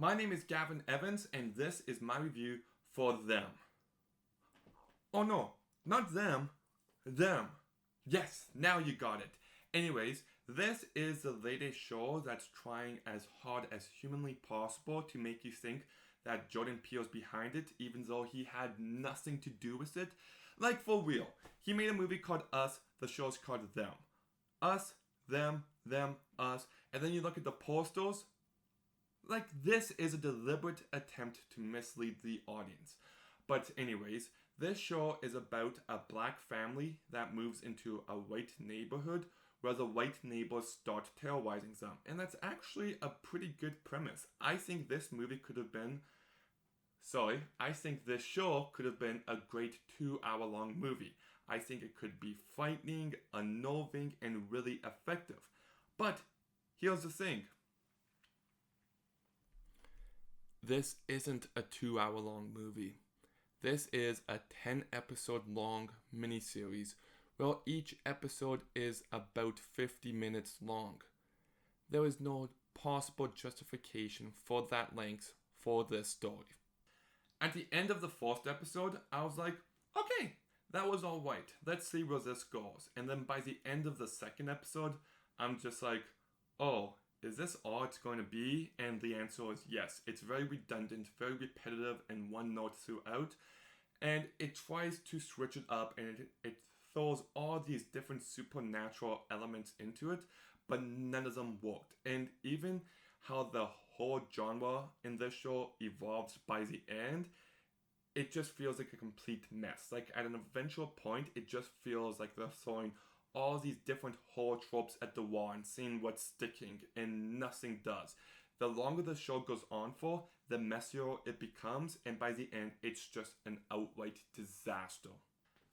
My name is Gavin Evans, and this is my review for Them. Oh no, not them, them. Yes, now you got it. Anyways, this is the latest show that's trying as hard as humanly possible to make you think that Jordan Peele's behind it, even though he had nothing to do with it. Like, for real. He made a movie called Us, the show's called Them. Us, them, us. And then you look at the posters. Like, this is a deliberate attempt to mislead the audience. But anyways, this show is about a black family that moves into a white neighborhood where the white neighbors start terrorizing them. And that's actually a pretty good premise. I think this show could have been a great 2 hour long movie. I think it could be frightening, unnerving, and really effective. But here's the thing. This isn't a 2 hour long movie. This is a 10 episode long miniseries where each episode is about 50 minutes long. There is no possible justification for that length for this story. At the end of the first episode, I was like, okay, that was alright. Let's see where this goes. And then by the end of the second episode, I'm just like, oh, is this all it's going to be? And the answer is yes. It's very redundant, very repetitive, and one note throughout. And it tries to switch it up, and it throws all these different supernatural elements into it, but none of them worked. And even how the whole genre in this show evolves by the end, it just feels like a complete mess. Like, at an eventual point, it just feels like they're throwing all these different horror tropes at the wall and seeing what's sticking, and nothing does. The longer the show goes on for, the messier it becomes, and by the end, it's just an outright disaster.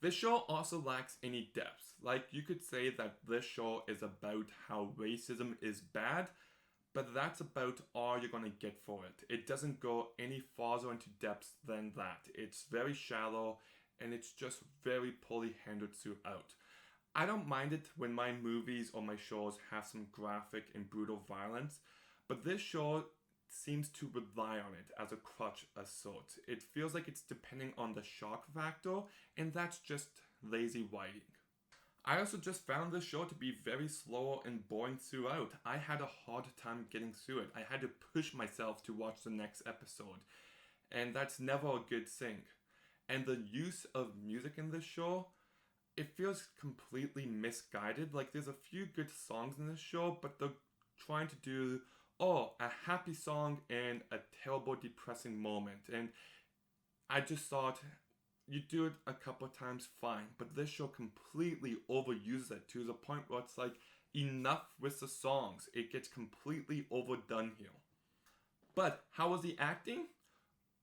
This show also lacks any depth. Like, you could say that this show is about how racism is bad, but that's about all you're gonna get for it. It doesn't go any farther into depth than that. It's very shallow, and it's just very poorly handled throughout. I don't mind it when my movies or my shows have some graphic and brutal violence, but this show seems to rely on it as a crutch of sorts. It feels like it's depending on the shock factor, and that's just lazy writing. I also just found this show to be very slow and boring throughout. I had a hard time getting through it. I had to push myself to watch the next episode, and that's never a good thing. And the use of music in this show, it feels completely misguided. Like, there's a few good songs in this show, but they're trying to do, a happy song in a terrible, depressing moment. And I just thought, you do it a couple of times, fine. But this show completely overuses it to the point where it's like, enough with the songs. It gets completely overdone here. But how was the acting?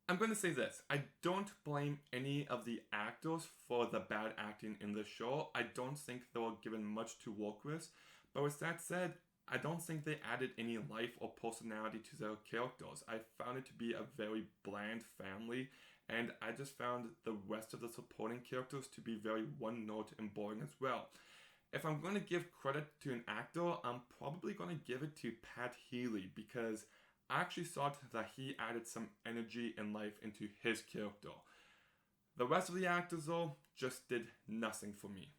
I'm going to say this. I don't blame any of the actors for the bad acting in this show. I don't think they were given much to work with. But with that said, I don't think they added any life or personality to their characters. I found it to be a very bland family, and I just found the rest of the supporting characters to be very one-note and boring as well. If I'm going to give credit to an actor, I'm probably going to give it to Pat Healy, because I actually thought that he added some energy and life into his character. The rest of the actors, though, just did nothing for me.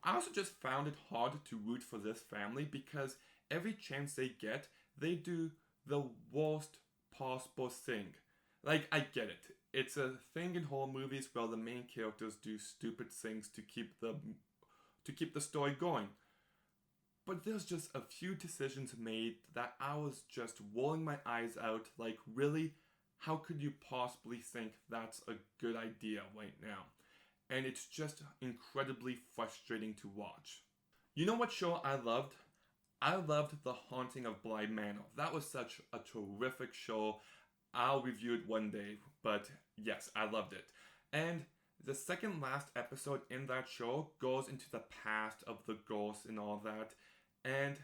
I also just found it hard to root for this family because every chance they get, they do the worst possible thing. Like, I get it. It's a thing in horror movies where the main characters do stupid things to keep the story going. But there's just a few decisions made that I was just rolling my eyes out, like, really? How could you possibly think that's a good idea right now? And it's just incredibly frustrating to watch. You know what show I loved? I loved The Haunting of Bly Manor. That was such a terrific show. I'll review it one day, but yes, I loved it. And the second last episode in that show goes into the past of the ghosts and all that. And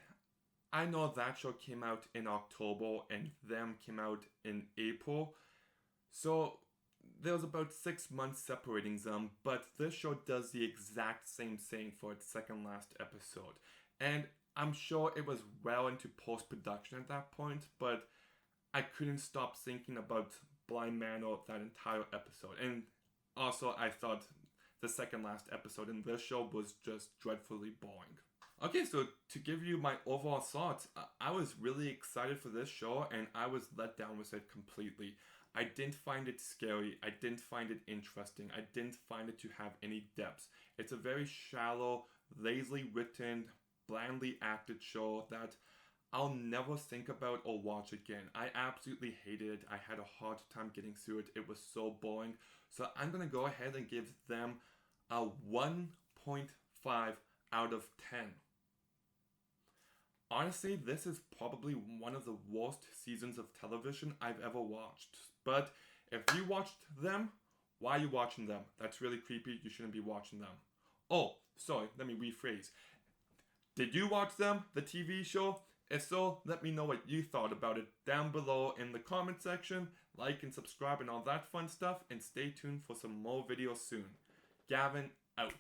I know that show came out in October and them came out in April. So there was about 6 months separating them, but this show does the exact same thing for its second last episode. And I'm sure it was well into post-production at that point, but I couldn't stop thinking about Blind Manor that entire episode. And also, I thought the second last episode in this show was just dreadfully boring. Okay, so to give you my overall thoughts, I was really excited for this show and I was let down with it completely. I didn't find it scary. I didn't find it interesting. I didn't find it to have any depth. It's a very shallow, lazily written, blandly acted show that I'll never think about or watch again. I absolutely hated it. I had a hard time getting through it. It was so boring. So I'm going to go ahead and give them a 1.5 out of 10. Honestly, this is probably one of the worst seasons of television I've ever watched. But if you watched them, why are you watching them? That's really creepy. You shouldn't be watching them. Oh, sorry, let me rephrase. Did you watch them, the TV show? If so, let me know what you thought about it down below in the comment section. Like and subscribe and all that fun stuff. And stay tuned for some more videos soon. Gavin out.